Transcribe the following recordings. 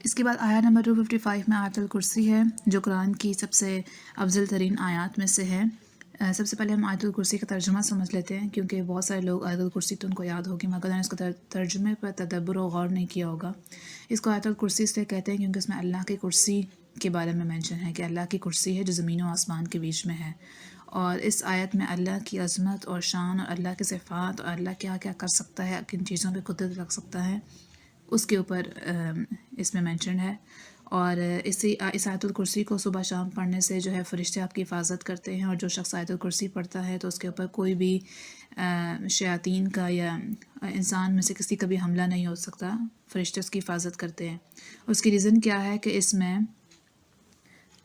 اس کے بعد آیت نمبر 255 میں آیت الکرسی ہے جو قرآن کی سب سے افضل ترین آیات میں سے ہے۔ سب سے پہلے ہم آیت الکرسی کا ترجمہ سمجھ لیتے ہیں، کیونکہ بہت سارے لوگ آیت الکرسی تو ان کو یاد ہوگی مگر اس کا ترجمے پر تدبر و غور نہیں کیا ہوگا۔ اس کو آیت الکرسی اس لیے کہتے ہیں کیونکہ اس میں اللہ کی کرسی کے بارے میں مینشن ہے کہ اللہ کی کرسی ہے جو زمین و آسمان کے بیچ میں ہے، اور اس آیت میں اللہ کی عظمت اور شان اور اللہ کی صفات اور اللہ کیا کیا کر سکتا ہے، کن چیزوں پہ قدرت رکھ سکتا ہے، اس کے اوپر اس میں مینشن ہے۔ اور اس آیت الکرسی کو صبح شام پڑھنے سے جو ہے فرشتے آپ کی حفاظت کرتے ہیں، اور جو شخص آیت الکرسی پڑھتا ہے تو اس کے اوپر کوئی بھی شیاطین کا یا انسان میں سے کسی کا بھی حملہ نہیں ہو سکتا، فرشتے اس کی حفاظت کرتے ہیں۔ اس کی ریزن کیا ہے کہ اس میں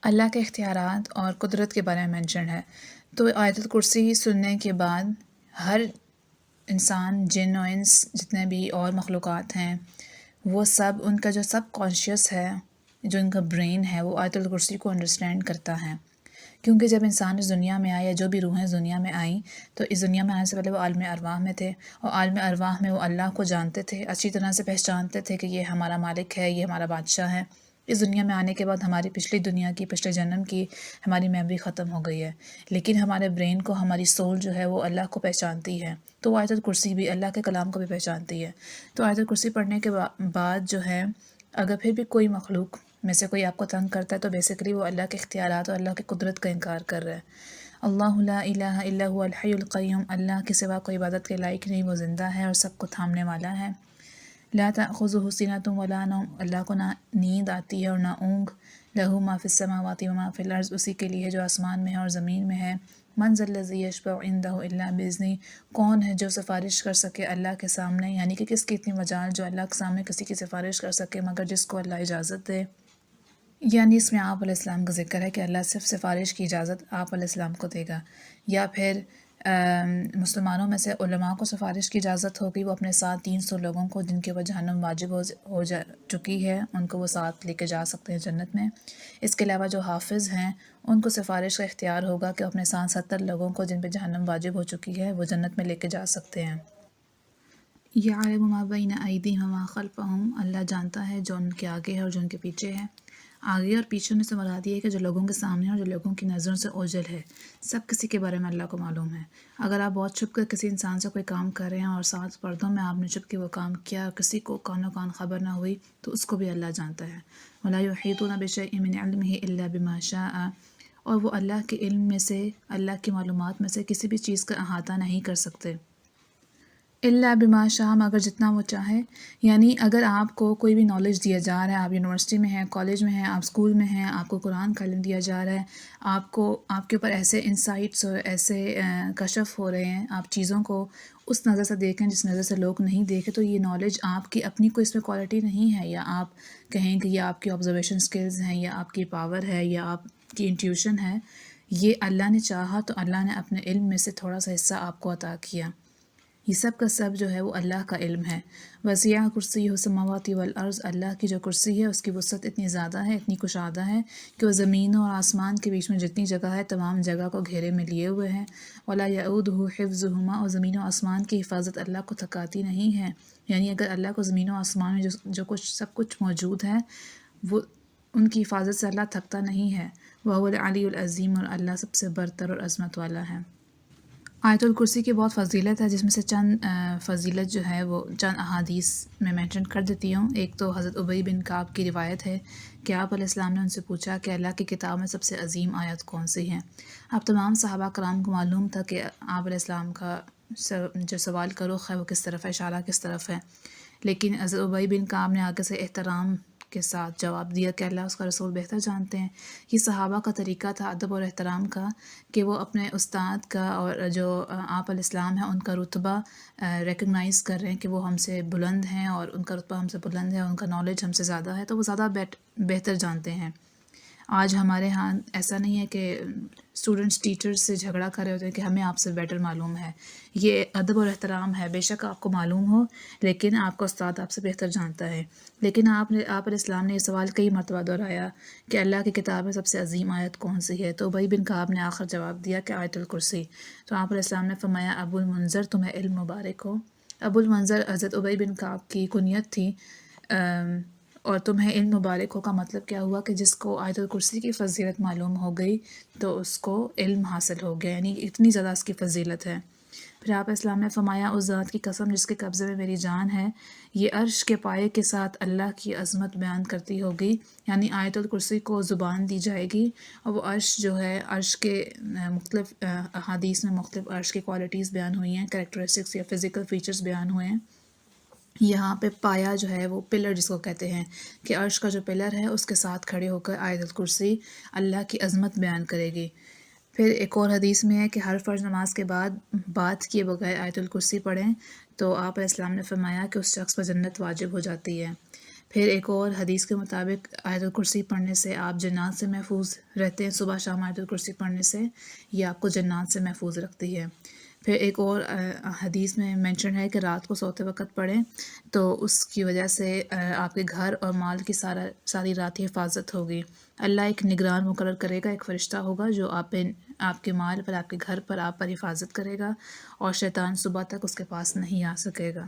اللہ کے اختیارات اور قدرت کے بارے میں مینشن ہے۔ تو آیت الکرسی سننے کے بعد ہر انسان، جن و انس، جتنے بھی اور مخلوقات ہیں، وہ سب ان کا جو سب کانشیس ہے، جو ان کا برین ہے، وہ آیت الکرسی کو انڈرسٹینڈ کرتا ہے، کیونکہ جب انسان اس دنیا میں آیا، جو بھی روحیں اس دنیا میں آئیں، تو اس دنیا میں آنے سے پہلے وہ عالم ارواح میں تھے، اور عالم ارواح میں وہ اللہ کو جانتے تھے، اچھی طرح سے پہچانتے تھے کہ یہ ہمارا مالک ہے، یہ ہمارا بادشاہ ہے۔ اس دنیا میں آنے کے بعد ہماری پچھلی دنیا کی، پچھلے جنم کی ہماری میموری ختم ہو گئی ہے، لیکن ہمارے برین کو، ہماری سول جو ہے وہ اللہ کو پہچانتی ہے، تو وہ آیت الکرسی بھی اللہ کے کلام کو بھی پہچانتی ہے۔ تو آیت الکرسی پڑھنے کے بعد جو ہے اگر پھر بھی کوئی مخلوق میں سے کوئی آپ کو تنگ کرتا ہے تو بیسیکلی وہ اللہ کے اختیارات اور اللہ کی قدرت کا انکار کر رہا ہے۔ اللہ لا الہ الا هو الحی القیوم، اللہ کے سوا کوئی عبادت کے لائق نہیں، وہ زندہ ہے اور سب کو تھامنے والا ہے۔ لا تأخذہ سنۃ ولا نوم، اللہ کو نہ نیند آتی ہے اور نہ اونگ۔ لہ ما فی السماوات و ما فی الارض، اسی کے لیے ہے جو آسمان میں ہے اور زمین میں ہے۔ من ذا الذی یشفع عندہ الا باذنہ، کون ہے جو سفارش کر سکے اللہ کے سامنے، یعنی کہ کس کی اتنی مجال جو اللہ کے سامنے کسی کی سفارش کر سکے مگر جس کو اللہ اجازت دے۔ یعنی اس میں آپ علیہ السلام کا ذکر ہے کہ اللہ صرف سفارش کی اجازت آپ علیہ السلام کو دے گا، یا پھر مسلمانوں میں سے علماء کو سفارش کی اجازت ہوگی، وہ اپنے ساتھ 300 لوگوں کو جن کے اوپر جہنم واجب ہو جا چکی ہے ان کو وہ ساتھ لے کے جا سکتے ہیں جنت میں۔ اس کے علاوہ جو حافظ ہیں ان کو سفارش کا اختیار ہوگا کہ اپنے ساتھ 70 لوگوں کو جن پہ جہنم واجب ہو چکی ہے وہ جنت میں لے کے جا سکتے ہیں۔ یعلم ما بین ایدیہم وما خلفہم، اللہ جانتا ہے جو ان کے آگے ہے اور جو ان کے پیچھے ہے۔ آگے اور پیچھے میں سے مراد یہ ہے کہ جو لوگوں کے سامنے اور جو لوگوں کی نظروں سے اوجھل ہے، سب کسی کے بارے میں اللہ کو معلوم ہے۔ اگر آپ بہت چھپ کر کسی انسان سے کوئی کام کر رہے ہیں اور ساتھ پردوں میں آپ نے چھپ کے وہ کام کیا اور کسی کو کانوں کان خبر نہ ہوئی تو اس کو بھی اللہ جانتا ہے۔ ولا یحیطون بشیء من علمہ الا بما شاء، اور وہ اللہ کے علم میں سے، اللہ کی معلومات میں سے کسی بھی چیز کا احاطہ نہیں کر سکتے، الا بما شاء، مگر جتنا وہ چاہے۔ یعنی اگر آپ کو کوئی بھی نالج دیا جا رہا ہے، آپ یونیورسٹی میں ہیں، کالج میں ہیں، آپ اسکول میں ہیں، آپ کو قرآن کا علم دیا جا رہا ہے، آپ کے اوپر ایسے انسائٹس اور ایسے کشف ہو رہے ہیں، آپ چیزوں کو اس نظر سے دیکھیں جس نظر سے لوگ نہیں دیکھے، تو یہ نالج آپ کی اپنی کوئی اس میں کوالٹی نہیں ہے، یا آپ کہیں کہ یہ آپ کی آبزرویشن سکلز ہیں، یا آپ کی پاور ہے، یا آپ کی انٹیوشن ہے۔ یہ اللہ نے چاہا تو اللہ نے اپنے علم میں سے تھوڑا سا حصہ آپ کو عطا کیا۔ یہ سب کا سب جو ہے وہ اللہ کا علم ہے۔ وسیع کرسیہ السماوات والارض، اللہ کی جو کرسی ہے اس کی وسعت اتنی زیادہ ہے، اتنی کشادہ ہے کہ وہ زمین اور آسمان کے بیچ میں جتنی جگہ ہے تمام جگہ کو گھیرے میں لیے ہوئے ہیں۔ ولا یعودہ حفظہما، اور زمین و آسمان کی حفاظت اللہ کو تھکاتی نہیں ہے، یعنی اگر اللہ کو زمین و آسمان میں جو کچھ سب کچھ موجود ہے وہ ان کی حفاظت سے اللہ تھکتا نہیں ہے۔ وہو العلی العظیم، اور اللہ سب سے برتر اور عظمت والا ہے۔ آیت الکرسی کی بہت فضیلت ہے، جس میں سے چند فضیلت جو ہے وہ چند احادیث میں مینشن کر دیتی ہوں۔ ایک تو حضرت ابی بن کعب کی روایت ہے کہ آپ علیہ السلام نے ان سے پوچھا کہ اللہ کی کتاب میں سب سے عظیم آیت کون سی ہے۔ اب تمام صحابہ کرام کو معلوم تھا کہ آپ علیہ السلام کا جو سوال کا رخ ہے وہ کس طرف ہے، اشارہ کس طرف ہے، لیکن حضرت ابی بن کعب نے آگے سے احترام کے ساتھ جواب دیا کہ اللہ اس کا رسول بہتر جانتے ہیں۔ یہ صحابہ کا طریقہ تھا ادب اور احترام کا کہ وہ اپنے استاد کا اور جو آپ علیہ السلام ہیں ان کا رتبہ ریکگنائز کر رہے ہیں کہ وہ ہم سے بلند ہیں، اور ان کا رتبہ ہم سے بلند ہے، ان کا نالج ہم سے زیادہ ہے، تو وہ زیادہ بہتر جانتے ہیں۔ آج ہمارے ہاں ایسا نہیں ہے کہ اسٹوڈنٹس ٹیچرز سے جھگڑا کر رہے ہوتے ہیں کہ ہمیں آپ سے بیٹر معلوم ہے۔ یہ ادب اور احترام ہے، بے شک آپ کو معلوم ہو لیکن آپ کا استاد آپ سے بہتر جانتا ہے۔ لیکن آپ علیہ السلام نے یہ سوال کئی مرتبہ دہرایا کہ اللہ کی کتاب میں سب سے عظیم آیت کون سی ہے، تو ابی بن کعب نے آخر جواب دیا کہ آیت الکرسی۔ تو آپ علیہ السلام نے فرمایا ابو المنذر، تمہیں علم مبارک ہو۔ ابو المنذر حضرت ابی بن کعب کی کنیت تھی، اور تمہیں علم مبارک ہو کا مطلب کیا ہوا کہ جس کو آیت الکرسی کی فضیلت معلوم ہو گئی تو اس کو علم حاصل ہو گیا، یعنی اتنی زیادہ اس کی فضیلت ہے۔ پھر آپ اسلام نے فرمایا اس ذات کی قسم جس کے قبضے میں میری جان ہے، یہ عرش کے پائے کے ساتھ اللہ کی عظمت بیان کرتی ہوگی، یعنی آیت الکرسی کو زبان دی جائے گی اور وہ عرش جو ہے، عرش کے مختلف احادیث میں مختلف عرش کی کوالٹیز بیان ہوئی ہیں، کریکٹرسٹکس یا فزیکل فیچرز بیان ہوئے ہیں۔ یہاں پہ پایا جو ہے وہ پلر جس کو کہتے ہیں کہ عرش کا جو پلر ہے اس کے ساتھ کھڑے ہو کر آیت الکرسی اللہ کی عظمت بیان کرے گی۔ پھر ایک اور حدیث میں ہے کہ ہر فرض نماز کے بعد بات کیے بغیر آیت الکرسی پڑھیں تو آپ علیہ السلام نے فرمایا کہ اس شخص پر جنت واجب ہو جاتی ہے۔ پھر ایک اور حدیث کے مطابق آیت الکرسی پڑھنے سے آپ جنات سے محفوظ رہتے ہیں، صبح شام آیت الکرسی پڑھنے سے یہ آپ کو جنات سے محفوظ رکھتی ہے۔ پھر ایک اور حدیث میں مینشن ہے کہ رات کو سوتے وقت پڑھیں تو اس کی وجہ سے آپ کے گھر اور مال کی ساری رات کی حفاظت ہوگی۔ اللہ ایک نگران مقرر کرے گا، ایک فرشتہ ہوگا جو آپ کے مال پر، آپ کے گھر پر، آپ پر حفاظت کرے گا اور شیطان صبح تک اس کے پاس نہیں آ سکے گا۔